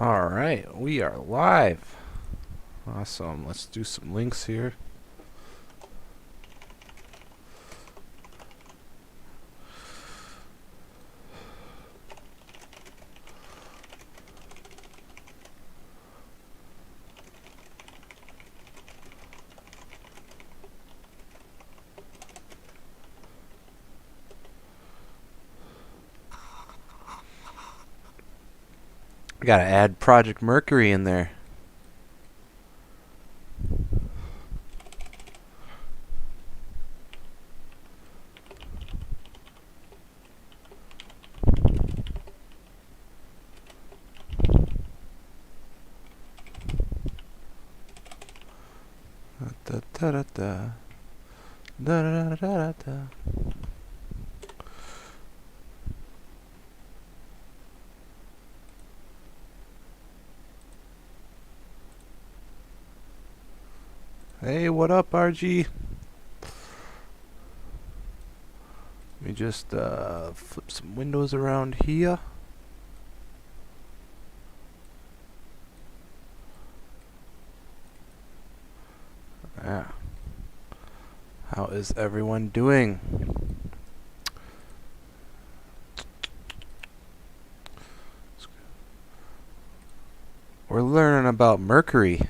Alright, we are live. Awesome. Let's do some links here. I gotta add Project Mercury in there. Da da da da da da da da da. Hey, what up, RG? Let me just flip some windows around here. Yeah. How is everyone doing? We're learning about mercury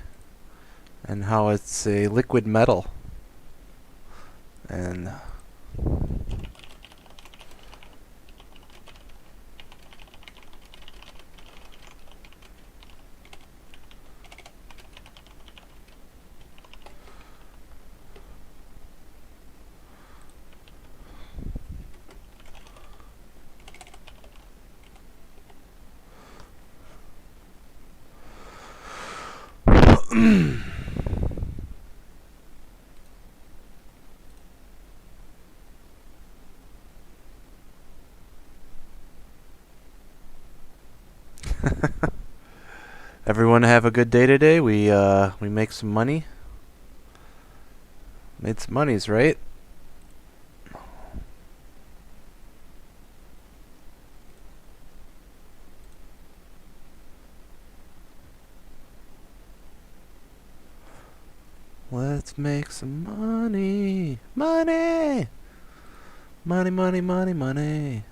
and how it's a liquid metal. And everyone have a good day today. We make some money. Made some monies, right? Let's make some money. Money! Money, money, money, money.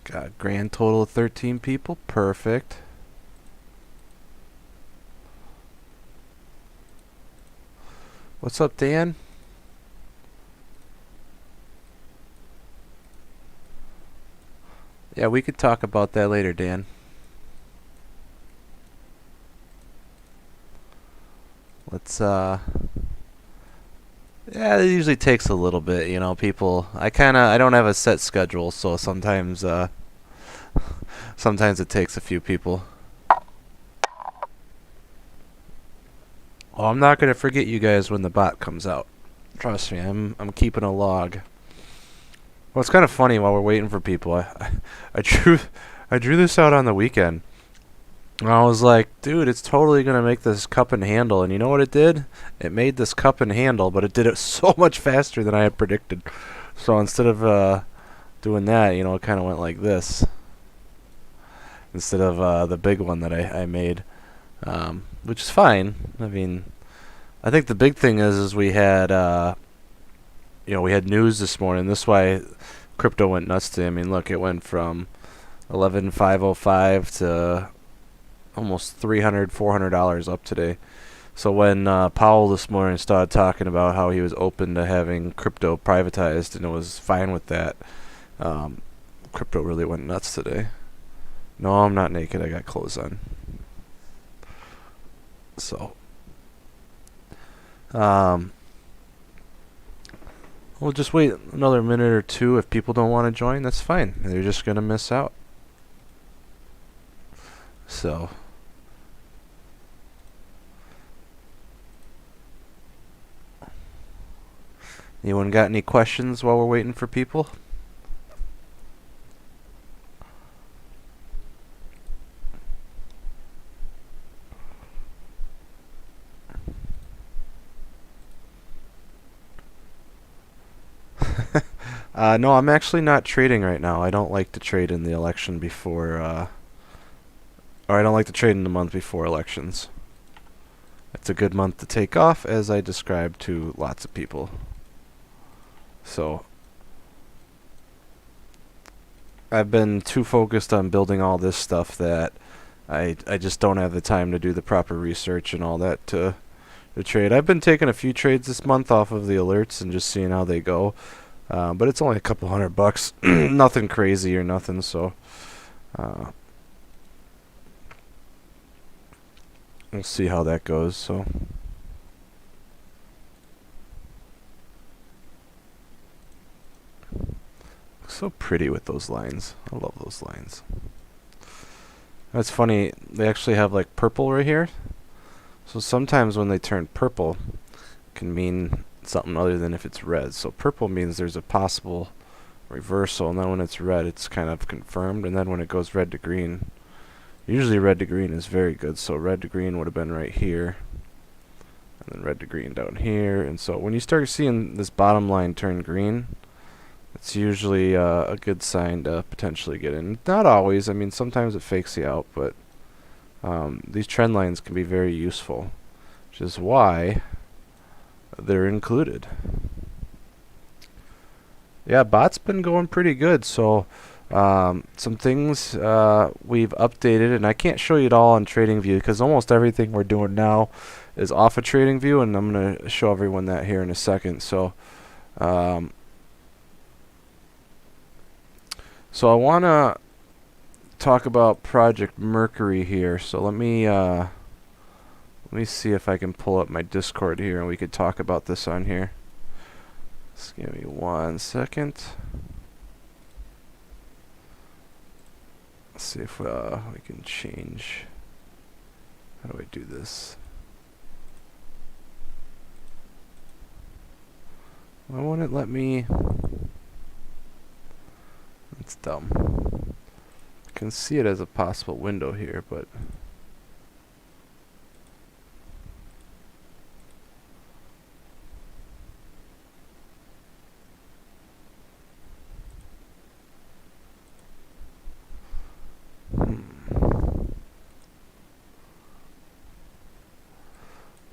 Got a grand total of 13 people. Perfect. What's up, Dan? Yeah, we could talk about that later, Dan. Let's yeah, it usually takes a little bit, you know, people I don't have a set schedule, so sometimes sometimes it takes a few people. Oh, I'm not gonna forget you guys when the bot comes out. Trust me, I'm keeping a log. Well, it's kind of funny while we're waiting for people. I drew this out on the weekend. And I was like, dude, it's totally gonna make this cup and handle, and you know what it did? It made this cup and handle, but it did it so much faster than I had predicted. So instead of doing that, you know, it kind of went like this instead of the big one that I made, which is fine. I mean, I think the big thing is we had we had news this morning. This is why crypto went nuts today. I mean, look, it went from 11,505 to almost $300-400 up today. So when Powell this morning started talking about how he was open to having crypto privatized and it was fine with that, crypto really went nuts today. No, I'm not naked. I got clothes on. So, we'll just wait another minute or two. If people don't want to join, that's fine. They're just going to miss out. So, anyone got any questions while we're waiting for people? No, I'm actually not trading right now. I don't like to trade in the election before, or I don't like to trade in the month before elections. It's a good month to take off, as I described to lots of people. So, I've been too focused on building all this stuff that I just don't have the time to do the proper research and all that to trade. I've been taking a few trades this month off of the alerts and just seeing how they go. But it's only a couple $100. Nothing crazy or nothing, so we'll see how that goes. So looks so pretty with those lines. I love those lines. That's funny, they actually have like purple right here. So sometimes when they turn purple, it can mean something other than if it's red. So purple means there's a possible reversal, and then when it's red, it's kind of confirmed, and then when it goes red to green, usually red to green is very good. So red to green would have been right here, and then red to green down here. And so when you start seeing this bottom line turn green, it's usually a good sign to potentially get in. Not always. I mean, sometimes it fakes you out, but these trend lines can be very useful, which is why they're included. Yeah, bot's been going pretty good. So some things we've updated, and I can't show you it all on TradingView because almost everything we're doing now is off of TradingView, and I'm going to show everyone that here in a second. So I want to talk about Project Mercury here. So let me see if I can pull up my Discord here, and we could talk about this on here. Just give me 1 second. Let's see if we can change. How do I do this? Why won't it let me? It's dumb. I can see it as a possible window here, but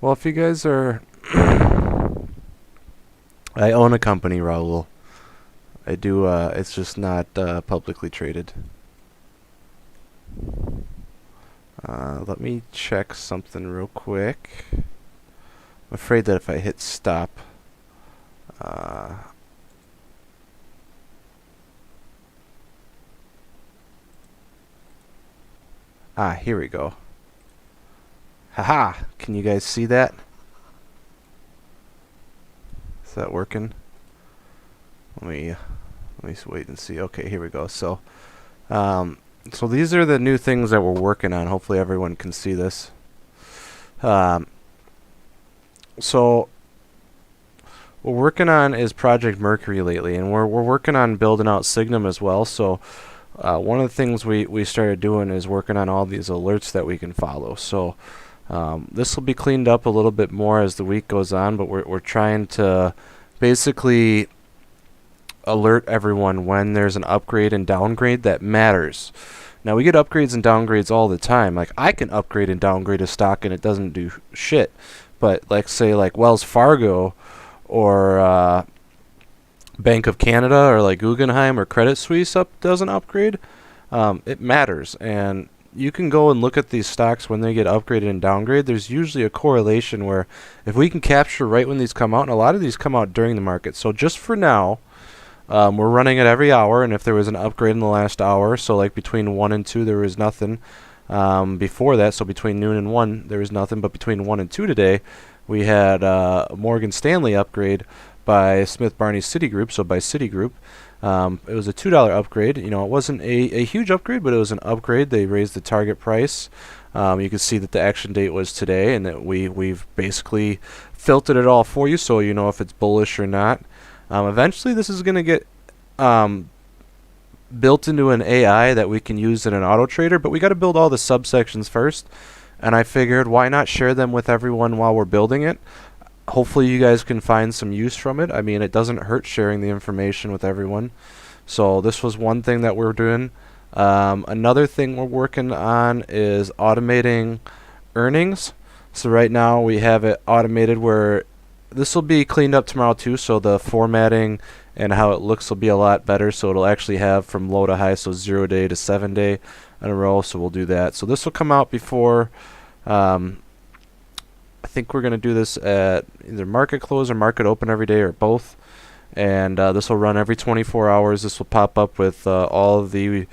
well, if you guys are I own a company, Raul. I do, it's just not publicly traded. Let me check something real quick. I'm afraid that if I hit stop, here we go. Haha! Can you guys see that? Is that working? Let me wait and see. Okay, here we go. So these are the new things that we're working on. Hopefully everyone can see this. So what we're working on is Project Mercury lately, and we're working on building out Signum as well. So one of the things we started doing is working on all these alerts that we can follow. So this will be cleaned up a little bit more as the week goes on, but we're trying to basically alert everyone when there's an upgrade and downgrade that matters. Now, we get upgrades and downgrades all the time. Like, I can upgrade and downgrade a stock and it doesn't do shit. But like, say like Wells Fargo or Bank of Canada or like Guggenheim or Credit Suisse doesn't upgrade, it matters. And you can go and look at these stocks when they get upgraded and downgraded. There's usually a correlation where if we can capture right when these come out, and a lot of these come out during the market. So just for now, we're running it every hour, and if there was an upgrade in the last hour, so like between 1 and 2 there was nothing. Before that, so between noon and 1 there was nothing, but between 1 and 2 today we had a Morgan Stanley upgrade by Smith Barney Citigroup, so by Citigroup. It was a $2 upgrade. You know, it wasn't a huge upgrade, but it was an upgrade. They raised the target price. You can see that the action date was today, and that we've basically filtered it all for you, so you know if it's bullish or not. Eventually, this is going to get built into an AI that we can use in an auto trader, but we got to build all the subsections first. And I figured, why not share them with everyone while we're building it? hopefully you guys can find some use from it. I mean, it doesn't hurt sharing the information with everyone. So this was one thing that we're doing. Another thing we're working on is automating earnings. So right now we have it automated where this will be cleaned up tomorrow too, so the formatting and how it looks will be a lot better. So it'll actually have from low to high, so 0 day to 7 day in a row. So we'll do that. So this will come out before, I think we're going to do this at either market close or market open every day or both. And this will run every 24 hours. This will pop up with all of the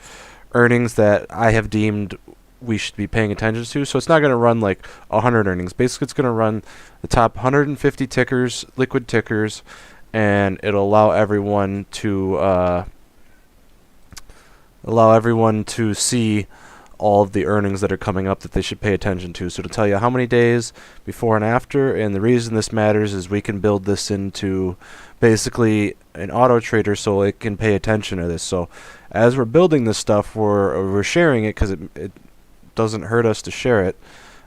earnings that I have deemed we should be paying attention to. So it's not going to run like 100 earnings. Basically, it's going to run the top 150 tickers, liquid tickers, and it'll allow everyone to see all of the earnings that are coming up that they should pay attention to. So to tell you how many days before and after, and the reason this matters is we can build this into basically an auto trader so it can pay attention to this. So as we're building this stuff, we're sharing it because it doesn't hurt us to share it,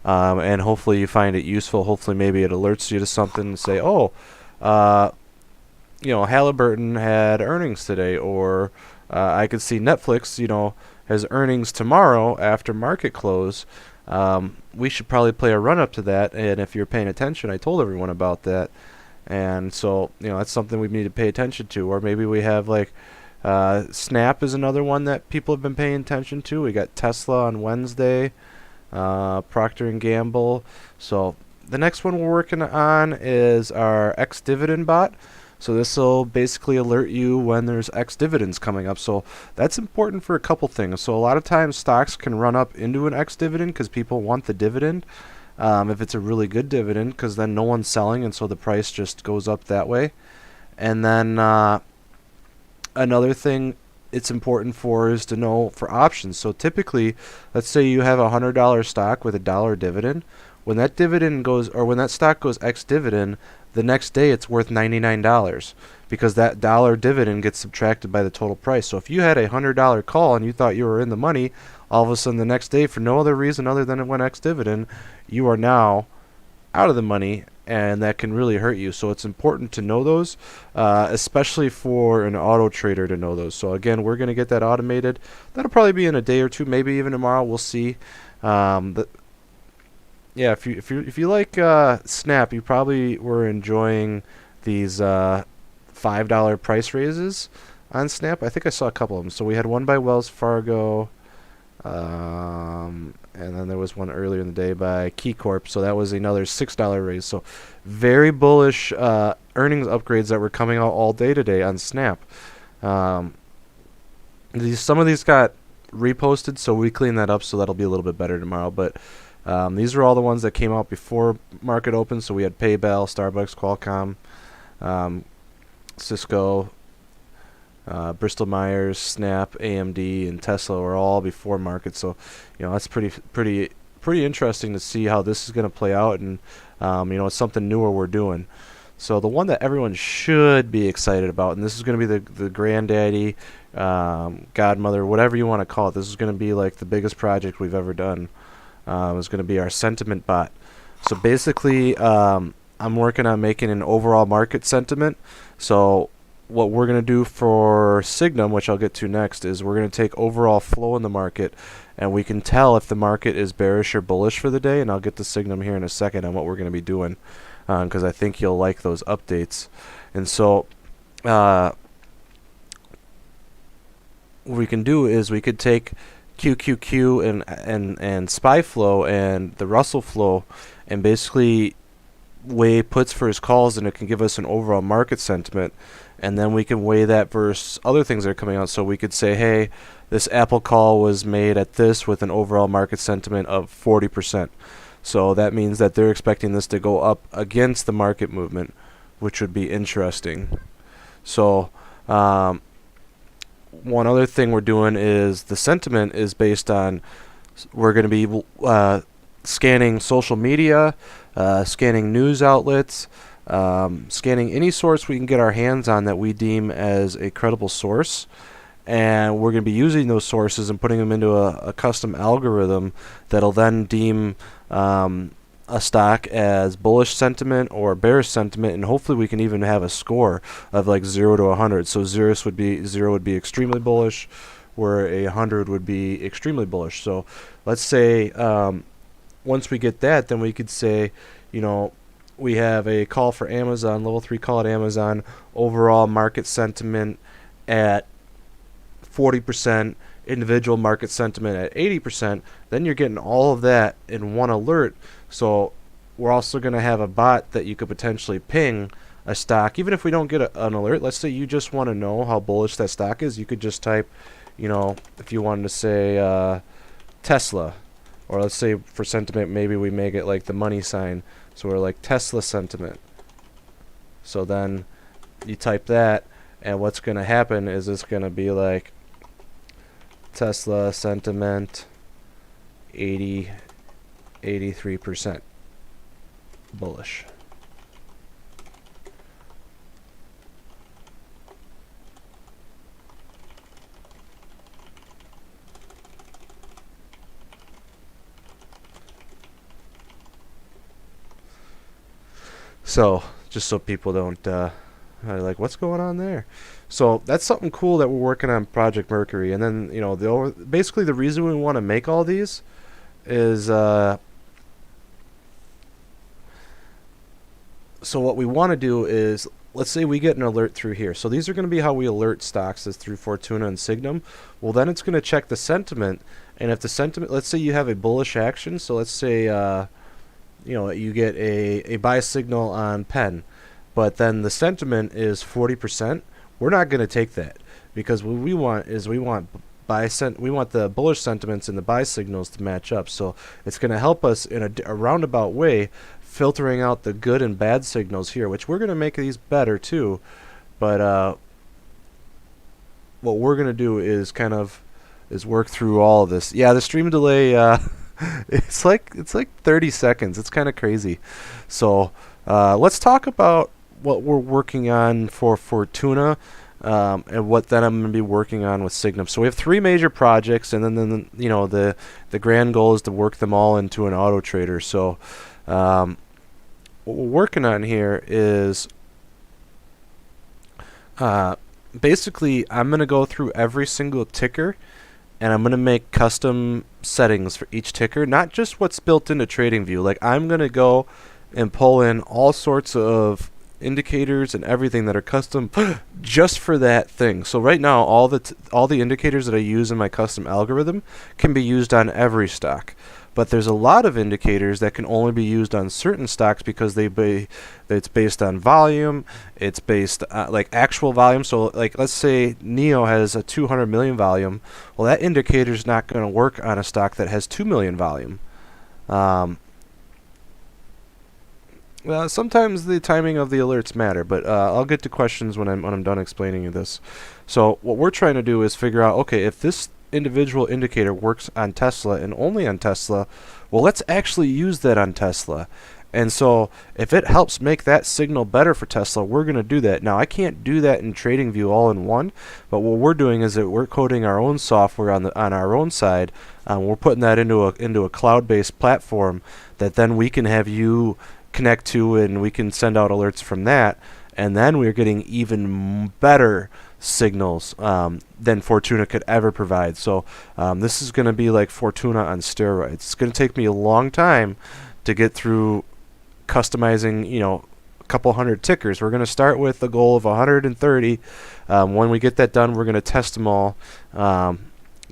and hopefully you find it useful. Hopefully maybe it alerts you to something and say, oh, Halliburton had earnings today, or I could see Netflix, has earnings tomorrow after market close. We should probably play a run up to that, and if you're paying attention, I told everyone about that. And so, that's something we need to pay attention to. Or maybe we have like Snap is another one that people have been paying attention to. We got Tesla on Wednesday, Procter & Gamble. So the next one we're working on is our Ex-dividend bot. So this will basically alert you when there's ex-dividends coming up. So that's important for a couple things. So a lot of times stocks can run up into an ex-dividend because people want the dividend. If it's a really good dividend, because then no one's selling, and so the price just goes up that way. And then another thing it's important for is to know for options. So typically, let's say you have a $100 stock with a dollar dividend. When that dividend goes, or when that stock goes ex-dividend, the next day it's worth $99 because that dollar dividend gets subtracted by the total price. So if you had a $100 call and you thought you were in the money, all of a sudden the next day, for no other reason other than it went ex-dividend, you are now out of the money, and that can really hurt you. So it's important to know those, especially for an auto trader to know those. So again, we're going to get that automated. That'll probably be in a day or two, maybe even tomorrow. We'll see. Yeah, if you like Snap, you probably were enjoying these $5 price raises on Snap. I think I saw a couple of them. So we had one by Wells Fargo, and then there was one earlier in the day by KeyCorp. So that was another $6 raise. So very bullish earnings upgrades that were coming out all day today on Snap. Some of these got reposted, so we clean that up, so that'll be a little bit better tomorrow. But these are all the ones that came out before market open. So we had PayPal, Starbucks, Qualcomm, Cisco, Bristol Myers, Snap, AMD, and Tesla were all before market. So that's pretty interesting to see how this is going to play out, and it's something newer we're doing. So the one that everyone should be excited about, and this is going to be the granddaddy, godmother, whatever you want to call it. This is going to be like the biggest project we've ever done. Is going to be our sentiment bot. So basically, I'm working on making an overall market sentiment. So what we're going to do for Signum, which I'll get to next, is we're going to take overall flow in the market, and we can tell if the market is bearish or bullish for the day. And I'll get to Signum here in a second on what we're going to be doing, because I think you'll like those updates. And so what we can do is we could take QQQ and SPY flow and the Russell flow, and basically weigh puts versus calls, and it can give us an overall market sentiment. And then we can weigh that versus other things that are coming out. So we could say, hey, this Apple call was made at this with an overall market sentiment of 40%. So that means that they're expecting this to go up against the market movement, which would be interesting. So one other thing we're doing is the sentiment is based on, we're going to be scanning social media, scanning news outlets, scanning any source we can get our hands on that we deem as a credible source. And we're going to be using those sources and putting them into a custom algorithm that'll then deem a stock as bullish sentiment or bearish sentiment, and hopefully we can even have a score of like 0 to 100. So 0 would be extremely bullish, where 100 would be extremely bullish. So let's say once we get that, then we could say, you know, we have a call for Amazon, level 3 call at Amazon, overall market sentiment at 40%, individual market sentiment at 80%, then you're getting all of that in one alert. So we're also going to have a bot that you could potentially ping a stock. Even if we don't get an alert, let's say you just want to know how bullish that stock is, you could just type, you know, if you wanted to say Tesla, or let's say for sentiment, maybe we make it like the money sign. So we're like Tesla sentiment. So then you type that, and what's going to happen is it's going to be like Tesla sentiment 83% bullish. So just so people don't like, what's going on there? So that's something cool that we're working on Project Mercury. And then, you know, basically the reason we want to make all these is so what we want to do is, let's say we get an alert through here. So these are going to be how we alert stocks, is through Fortuna and Signum. Well, then it's going to check the sentiment, and if the sentiment, let's say you have a bullish action, so let's say you know, you get a buy signal on Penn, but then the sentiment is 40%. We're not going to take that, because what we want is we want the bullish sentiments and the buy signals to match up. So it's going to help us in a roundabout way, filtering out the good and bad signals here, which we're going to make these better too. But what we're going to do is work through all of this. Yeah, the stream delay it's like 30 seconds. It's kind of crazy. So let's talk about what we're working on for Fortuna, and what then I'm going to be working on with Signum. So we have 3 major projects, and then you know, the grand goal is to work them all into an auto trader. So what we're working on here is basically I'm going to go through every single ticker, and I'm going to make custom settings for each ticker, not just what's built into TradingView. Like, I'm going to go and pull in all sorts of indicators and everything that are custom just for that thing. So right now, all the indicators that I use in my custom algorithm can be used on every stock. But there's a lot of indicators that can only be used on certain stocks because it's based on volume, it's based like actual volume. So like, let's say NEO has a 200 million volume. Well, that indicator is not going to work on a stock that has 2 million volume. Well, sometimes the timing of the alerts matter, but I'll get to questions when I'm done explaining you this. So what we're trying to do is figure out, okay, if this individual indicator works on Tesla and only on Tesla, well, let's actually use that on Tesla. And so if it helps make that signal better for Tesla, we're going to do that. Now, I can't do that in TradingView all in one, but what we're doing is that we're coding our own software on our own side. We're putting that into a cloud-based platform that then we can have you connect to, and we can send out alerts from that, and then we're getting even better signals than Fortuna could ever provide. So this is going to be like Fortuna on steroids. It's going to take me a long time to get through customizing, you know, a couple hundred tickers. We're going to start with the goal of 130. When we get that done, we're going to test them all. We're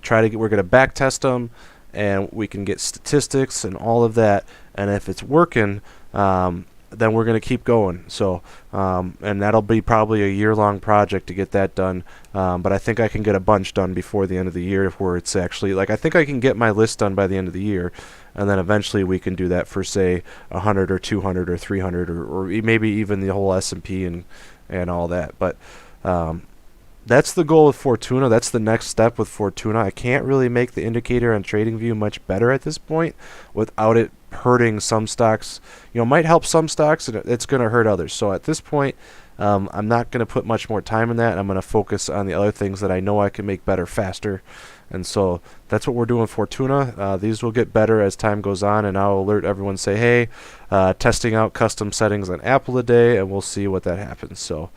going to back test them, and we can get statistics and all of that. And if it's working, then we're going to keep going. So, and that'll be probably a year-long project to get that done. But I think I can get a bunch done before the end of the year, where it's actually, like, I think I can get my list done by the end of the year, and then eventually we can do that for, say, 100 or 200 or 300 or maybe even the whole S&P and all that. But that's the goal with Fortuna. That's the next step with Fortuna. I can't really make the indicator on TradingView much better at this point without it hurting some stocks. You know, might help some stocks, and it's going to hurt others. So at this point, I'm not going to put much more time in that. I'm going to focus on the other things that I know I can make better faster. And so that's what we're doing for Fortuna. These will get better as time goes on, and I'll alert everyone, say, hey, testing out custom settings on Apple today, and we'll see what that happens. So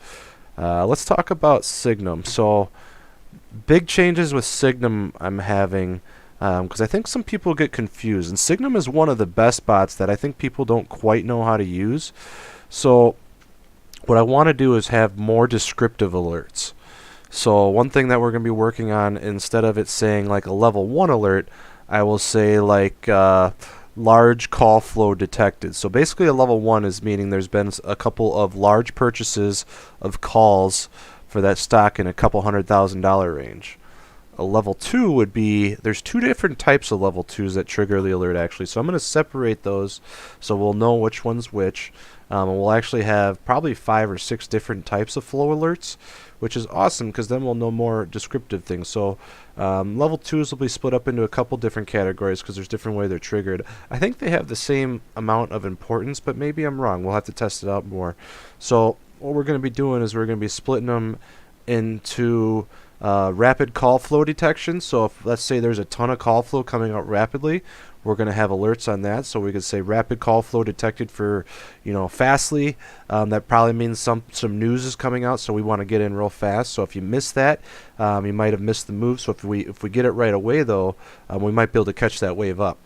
let's talk about Signum. So big changes with Signum I'm having, because I think some people get confused. And Signum is one of the best bots that I think people don't quite know how to use. So what I want to do is have more descriptive alerts. So one thing that we're going to be working on, instead of it saying like a level 1 alert, I will say like large call flow detected. So basically a level 1 is meaning there's been a couple of large purchases of calls for that stock in a couple $100,000 range. A level 2 would be, there's two different types of level 2s that trigger the alert actually. So I'm going to separate those so we'll know which one's which. And we'll actually have probably 5 or 6 different types of flow alerts, which is awesome because then we'll know more descriptive things. So level 2s will be split up into a couple different categories because there's different ways they're triggered. I think they have the same amount of importance, but maybe I'm wrong. We'll have to test it out more. So what we're going to be doing is we're going to be splitting them into rapid call flow detection. So if, let's say, there's a ton of call flow coming out rapidly, we're going to have alerts on that. So we could say rapid call flow detected for, fastly. That probably means some news is coming out, so we want to get in real fast. So if you miss that, you might have missed the move. So if we get it right away, though, we might be able to catch that wave up.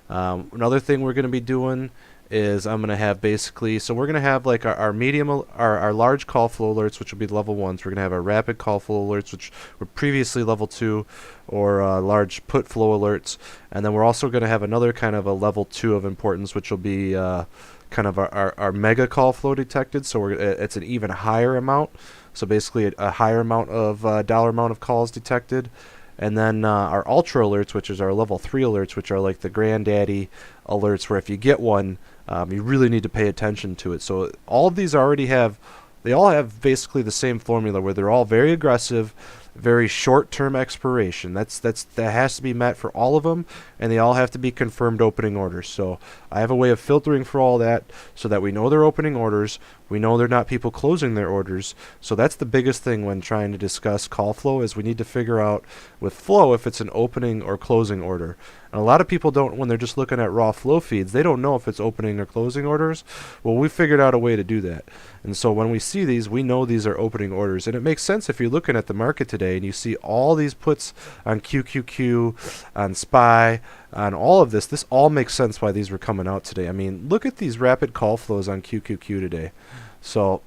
Another thing we're going to be doing is I'm going to have basically, so we're going to have like our medium, our large call flow alerts, which will be level 1s. We're going to have our rapid call flow alerts, which were previously level 2, or large put flow alerts. And then we're also going to have another kind of a level 2 of importance, which will be kind of our mega call flow detected. So it's an even higher amount. So basically a higher amount of dollar amount of calls detected. And then our ultra alerts, which is our level 3 alerts, which are like the granddaddy alerts, where if you get one, you really need to pay attention to it. So all of these they all have basically the same formula, where they're all very aggressive, very short-term expiration. That has to be met for all of them, and they all have to be confirmed opening orders. So I have a way of filtering for all that, so that we know they're opening orders. We know they're not people closing their orders. So that's the biggest thing when trying to discuss call flow, is we need to figure out with flow if it's an opening or closing order. And a lot of people don't, when they're just looking at raw flow feeds, they don't know if it's opening or closing orders. Well, we figured out a way to do that. And so when we see these, we know these are opening orders. And it makes sense if you're looking at the market today and you see all these puts on QQQ, on SPY, on all of this. This all makes sense why these were coming out today. I mean, look at these rapid call flows on QQQ today. So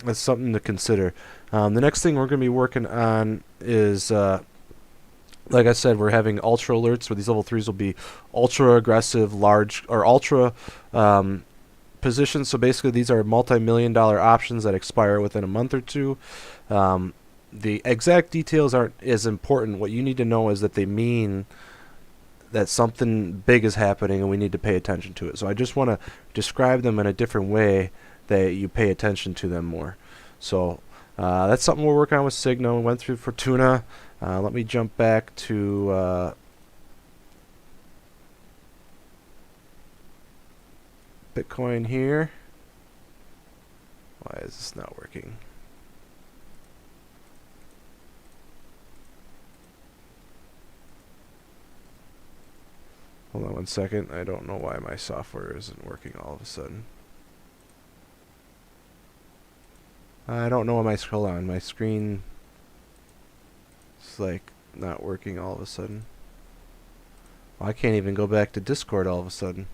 that's something to consider. The next thing we're going to be working on is, like I said, we're having ultra alerts, where these level 3s will be ultra aggressive, large, or ultra positions. So basically these are multi-million-dollar options that expire within a month or two. The exact details aren't as important. What you need to know is that they mean that something big is happening and we need to pay attention to it. So I just want to describe them in a different way that you pay attention to them more. So that's something we're working on with Signum. We went through Fortuna. Let me jump back to Bitcoin here. Why is this not working? Hold on 1 second. I don't know why my software isn't working all of a sudden. I don't know why hold on, my screen is like not working all of a sudden. Well, I can't even go back to Discord all of a sudden.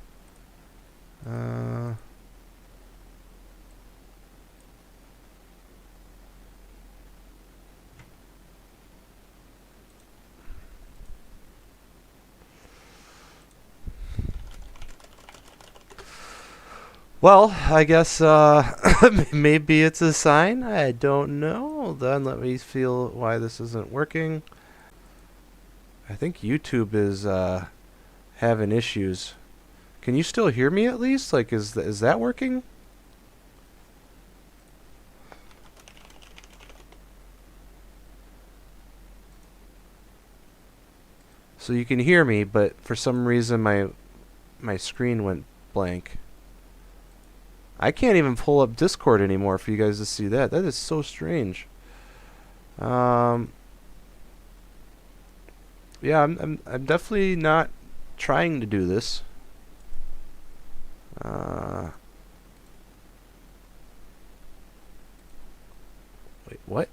Well, I guess maybe it's a sign. I don't know. Then let me feel why this isn't working. I think YouTube is having issues. Can you still hear me at least? Like, is that working? So you can hear me, but for some reason my screen went blank. I can't even pull up Discord anymore for you guys to see that. That is so strange. Yeah, I'm definitely not trying to do this. Wait, what?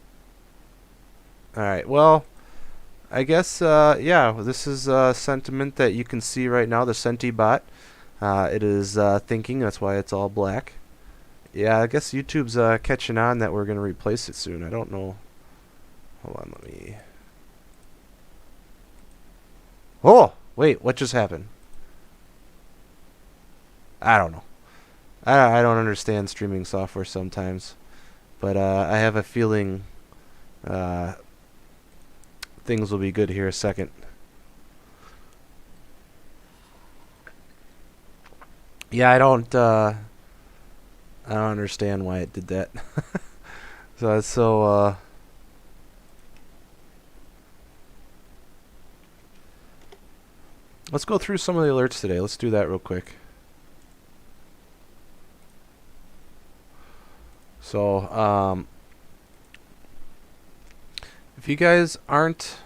Alright, well, I guess, yeah, this is sentiment that you can see right now, the Senti bot. It is thinking, that's why it's all black. Yeah, I guess YouTube's catching on that we're going to replace it soon. I don't know. Hold on, let me... Oh! Wait, what just happened? I don't know. I don't understand streaming software sometimes. But I have a feeling things will be good here a second. Yeah, I don't understand why it did that. So it's so let's go through some of the alerts today. Let's do that real quick. So if you guys aren't,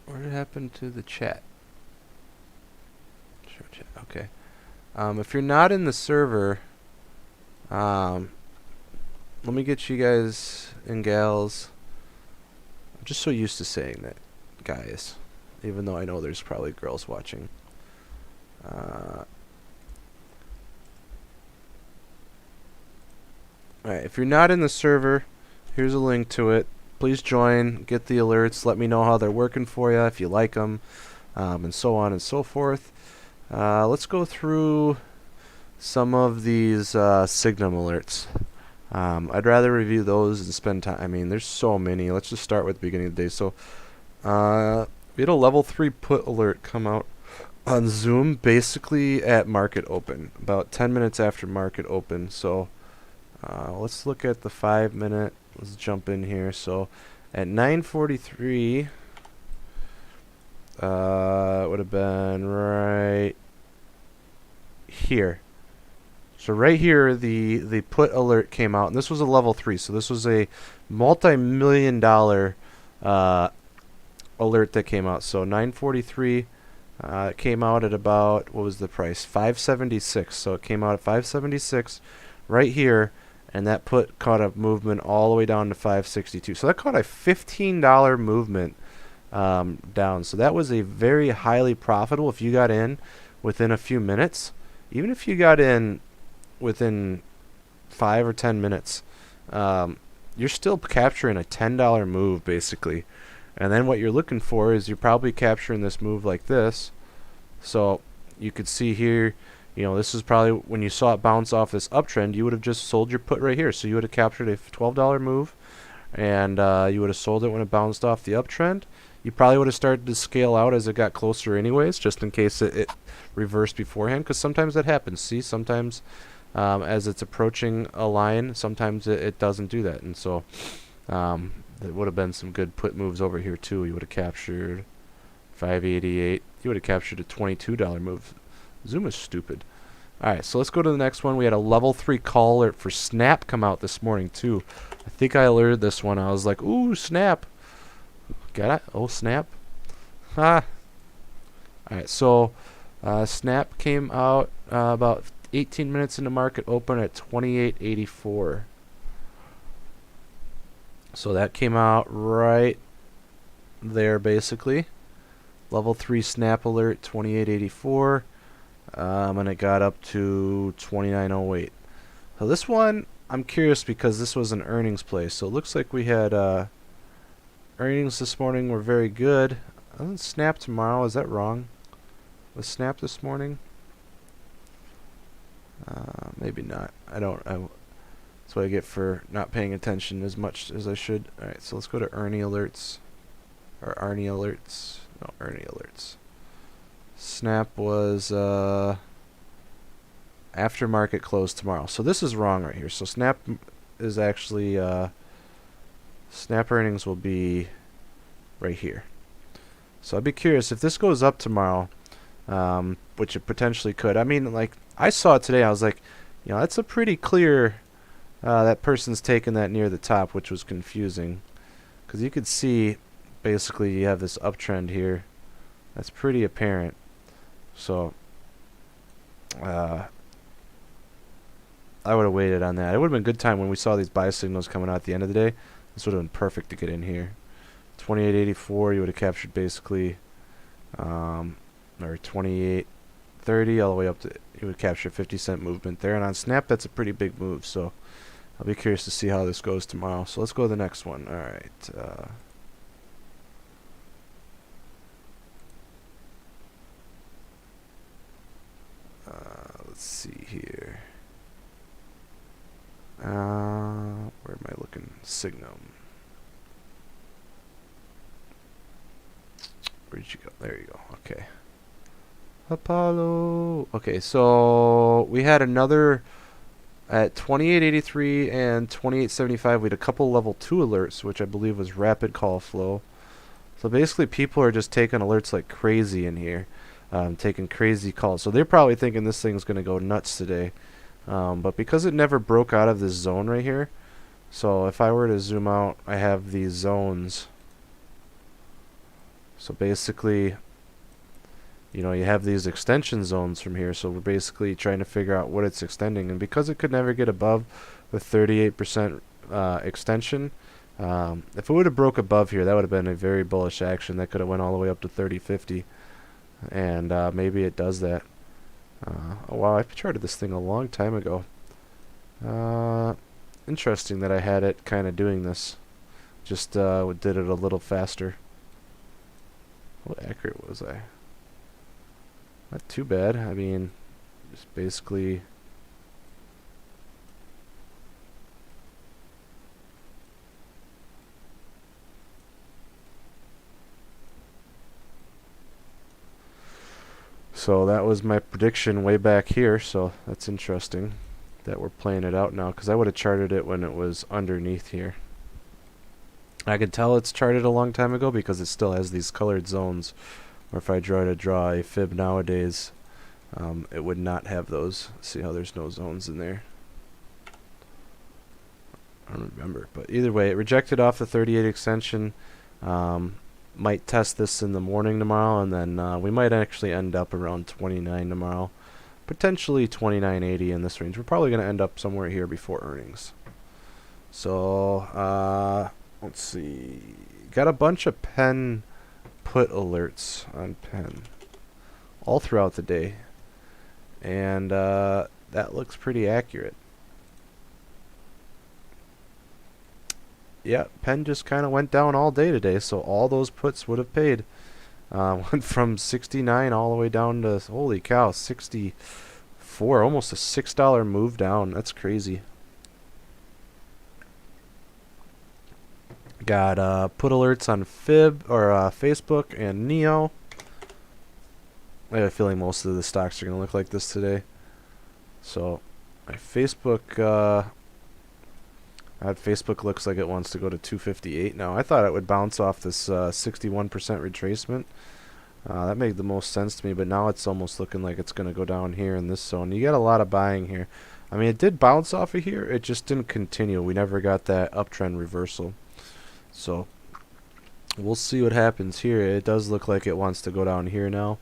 what happened to the chat? Show chat. Okay. If you're not in the server, let me get you guys and gals. I'm just so used to saying that, guys, even though I know there's probably girls watching. Alright, if you're not in the server, here's a link to it. Please join, get the alerts, let me know how they're working for you, if you like them, and so on and so forth. Let's go through some of these Signum alerts. I'd rather review those and spend time. I mean, there's so many. Let's just start with the beginning of the day. So, we had a level 3 put alert come out on Zoom, basically at market open, about 10 minutes after market open. So, let's look at the 5-minute. Let's jump in here. So, at 9:43, it would have been right here. So right here, the put alert came out, and this was a level 3. So this was a multi-million-dollar alert that came out. So 9:43, it came out at about, what was the price? 576. So it came out at 576 right here, and that put caught a movement all the way down to 562. So that caught a $15 movement down. So that was a very highly profitable. If you got in within a few minutes, even if you got in within 5 or 10 minutes, you're still capturing a $10 move basically. And then what you're looking for is you're probably capturing this move like this. So you could see here, you know, this is probably when you saw it bounce off this uptrend, you would have just sold your put right here. So you would have captured a $12 move, and you would have sold it when it bounced off the uptrend. You probably would have started to scale out as it got closer anyways, just in case it reversed beforehand, because sometimes that happens. See, sometimes as it's approaching a line, sometimes it doesn't do that. And so there would have been some good put moves over here too. You would have captured 588. You would have captured a $22 move. Zoom is stupid. Alright, so let's go to the next one. We had a level 3 call alert for Snap come out this morning too. I think I alerted this one. I was like, ooh, Snap. Got it? Oh, Snap. Ha. Alright, so Snap came out about 18 minutes into market open at 28.84. So that came out right there basically. Level 3 Snap alert, 28.84. And it got up to 29.08. So this one, I'm curious because this was an earnings play. So it looks like we had earnings this morning were very good. Doesn't Snap tomorrow? Is that wrong? Was Snap this morning? Maybe not. That's what I get for not paying attention as much as I should. Alright, so let's go to Ernie alerts. Or Arnie alerts. No, Ernie alerts. Snap was after market close tomorrow. So this is wrong right here. So Snap is actually Snap earnings will be right here. So I'd be curious if this goes up tomorrow, which it potentially could. I mean, like I saw it today. I was like, You know, that's a pretty clear, that person's taken that near the top, which was confusing. Because you could see, basically, you have this uptrend here. That's pretty apparent. So, I would have waited on that. It would have been a good time when we saw these buy signals coming out at the end of the day. This would have been perfect to get in here. 28.84, you would have captured basically, or 28.30 all the way up to, you would capture 50-cent movement there. And on Snap, that's a pretty big move. So I'll be curious to see how this goes tomorrow. So let's go to the next one. All right. Let's see here. Where am I looking? Signum. Where'd you go? There you go. Okay. Apollo. Okay, so we had another at 28.83 and 28.75. We had a couple level 2 alerts, which I believe was rapid call flow. So basically, people are just taking alerts like crazy in here, taking crazy calls. So they're probably thinking this thing's going to go nuts today. But because it never broke out of this zone right here, so if I were to zoom out, I have these zones. So basically, you know, you have these extension zones from here. So we're basically trying to figure out what it's extending. And because it could never get above the 38% extension, if it would have broke above here, that would have been a very bullish action. That could have went all the way up to 30.50. And maybe it does that. Oh wow, I charted this thing a long time ago. Interesting that I had it kind of doing this. Just did it a little faster. How accurate was I? Not too bad. I mean, just basically... So that was my prediction way back here, so that's interesting that we're playing it out now, because I would have charted it when it was underneath here. I could tell it's charted a long time ago because it still has these colored zones, or if I try to draw a fib nowadays, it would not have those. See how there's no zones in there? I don't remember, but either way, it rejected off the 38 extension. Might test this in the morning tomorrow, and then we might actually end up around 29 tomorrow, potentially 29.80 in this range. We're probably going to end up somewhere here before earnings. So let's see, got a bunch of pen put alerts on pen all throughout the day, and that looks pretty accurate. Yeah, pen just kind of went down all day today, so all those puts would have paid. Went from 69 all the way down to, holy cow, 64, almost a $6 move down. That's crazy. Got put alerts on Fib or Facebook and Neo. I have a feeling most of the stocks are going to look like this today. So, my Facebook... Facebook looks like it wants to go to 258 now. I thought it would bounce off this 61% retracement. That made the most sense to me, but now it's almost looking like it's going to go down here in this zone. You got a lot of buying here. I mean, it did bounce off of here. It just didn't continue. We never got that uptrend reversal. So, we'll see what happens here. It does look like it wants to go down here now.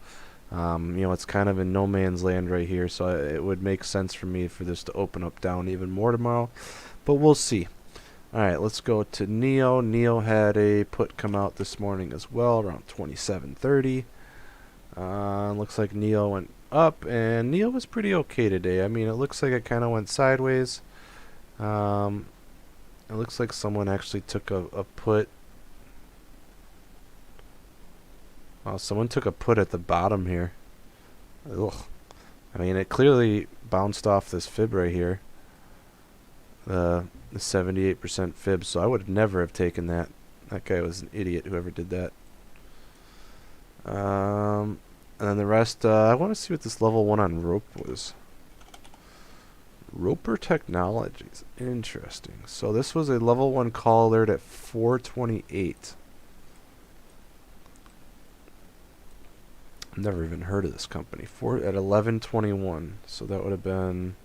You know, it's kind of in no man's land right here, so it would make sense for me for this to open up down even more tomorrow. But we'll see. Alright, let's go to Neo. Neo had a put come out this morning as well, around 27.30. Looks like Neo went up, and Neo was pretty okay today. I mean, it looks like it kind of went sideways. It looks like someone actually took a put. Wow, someone took a put at the bottom here. Ugh. I mean, it clearly bounced off this fib right here. The 78% fib, so I would never have taken that. That guy was an idiot, whoever did that. And then the rest, I want to see what this level 1 on rope was. Roper Technologies, interesting. So this was a level 1 call alert at 428. Never even heard of this company. At 11:21, so that would have been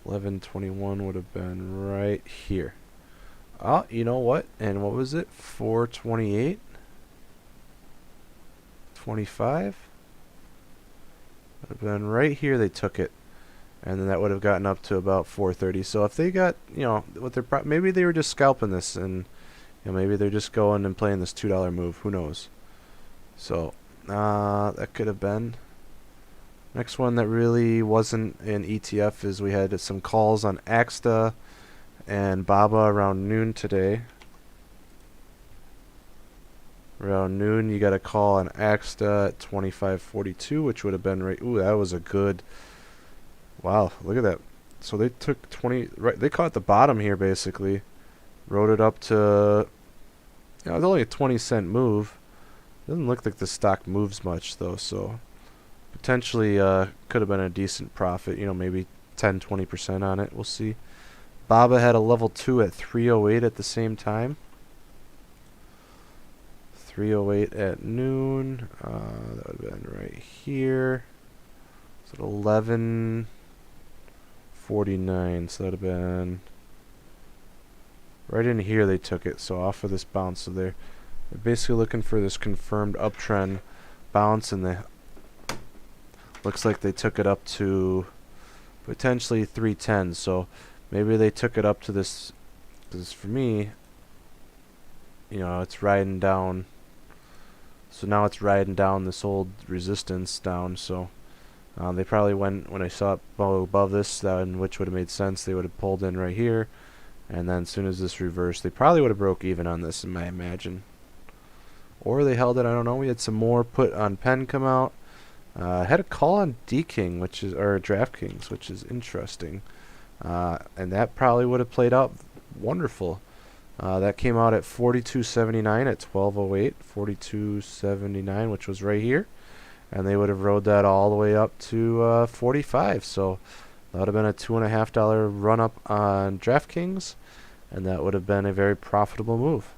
1121 would have been right here. Oh, you know what? And what was it? 428? 25? Would have been right here they took it. And then that would have gotten up to about 430. So if they got, you know, what they're maybe they were just scalping this, and you know, maybe they're just going and playing this $2 move. Who knows? So that could have been. Next one that really wasn't an ETF is we had some calls on Axta and Baba around noon today. Around noon, you got a call on Axta at 25.42, which would have been right. Ooh, that was a good. Wow, look at that. So they took 20. Right, they caught the bottom here basically. Rode it up to. You know, it was only a 20-cent move. Doesn't look like the stock moves much though, so potentially could have been a decent profit. You know, maybe 10-20% on it. We'll see. Baba had a level 2 at 308 at the same time. 308 at noon. That would have been right here. So 1149. So that would have been right in here. They took it. So off of this bounce. So they're basically looking for this confirmed uptrend bounce, and they looks like they took it up to potentially 310. So maybe they took it up to this. Because for me, you know, it's riding down. So now it's riding down this old resistance down. So they probably went, when I saw it above this, which would have made sense, they would have pulled in right here. And then as soon as this reversed, they probably would have broke even on this, I imagine. Or they held it, I don't know. We had some more put on Penn come out. I had a call on D-King, which is, or DraftKings, which is interesting. And that probably would have played out wonderful. That came out at 42.79 at 12:08, 42.79, which was right here, and they would have rode that all the way up to 45. So that would have been a $2.50 run up on DraftKings, and that would have been a very profitable move.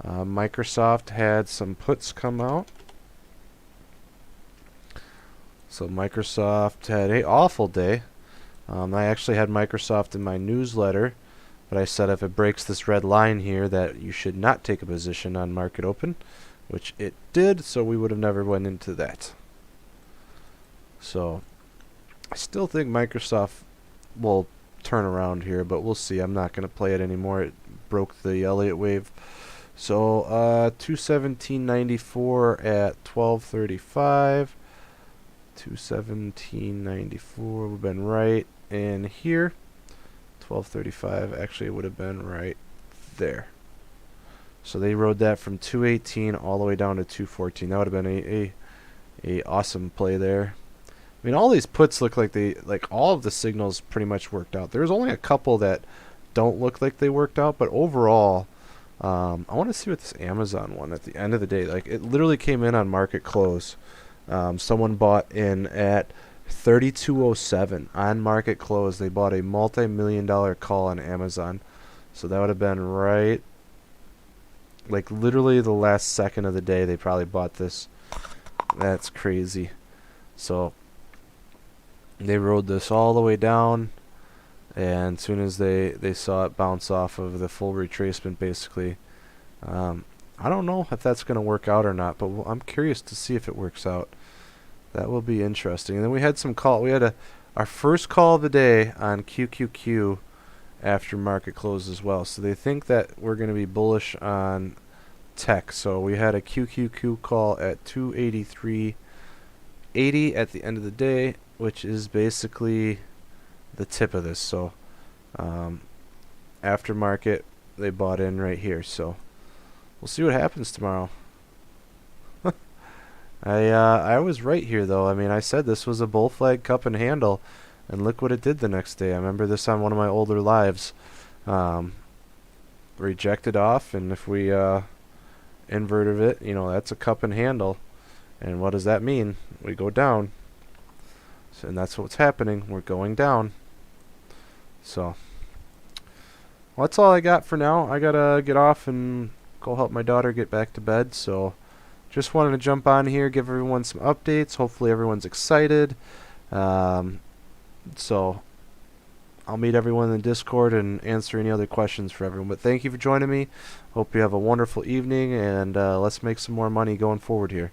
Microsoft had some puts come out. So Microsoft had an awful day. I actually had Microsoft in my newsletter. But I said if it breaks this red line here that you should not take a position on market open, which it did, so we would have never went into that. So I still think Microsoft will turn around here, but we'll see. I'm not going to play it anymore. It broke the Elliott wave. So 217.94 at 12:35. 217.94 would have been right in here. 12:35 actually would have been right there. So they rode that from 218 all the way down to 214. That would have been a awesome play there. I mean, all these puts look like all of the signals pretty much worked out. There's only a couple that don't look like they worked out, but overall, I want to see what this Amazon one at the end of the day. Like, it literally came in on market close. Someone bought in at 3207 on market close. They bought a multi-million-dollar call on Amazon. So that would have been right, like literally the last second of the day they probably bought this. That's crazy. So they rode this all the way down, and as soon as they saw it bounce off of the full retracement basically, I don't know if that's going to work out or not, but I'm curious to see if it works out. That will be interesting. And then we had some call. We had our first call of the day on QQQ after market close as well. So they think that we're going to be bullish on tech. So we had a QQQ call at 283.80 at the end of the day, which is basically the tip of this. So after market, they bought in right here. So we'll see what happens tomorrow. I was right here though. I mean, I said this was a bull flag cup and handle, and look what it did the next day. I remember this on one of my older lives. Rejected off, and if we inverted it, you know, that's a cup and handle. And what does that mean? We go down. So, and that's what's happening. We're going down. So well, that's all I got for now. I gotta get off and go help my daughter get back to bed. So just wanted to jump on here, give everyone some updates. Hopefully everyone's excited. So I'll meet everyone in the Discord and answer any other questions for everyone. But thank you for joining me. Hope you have a wonderful evening, and let's make some more money going forward here.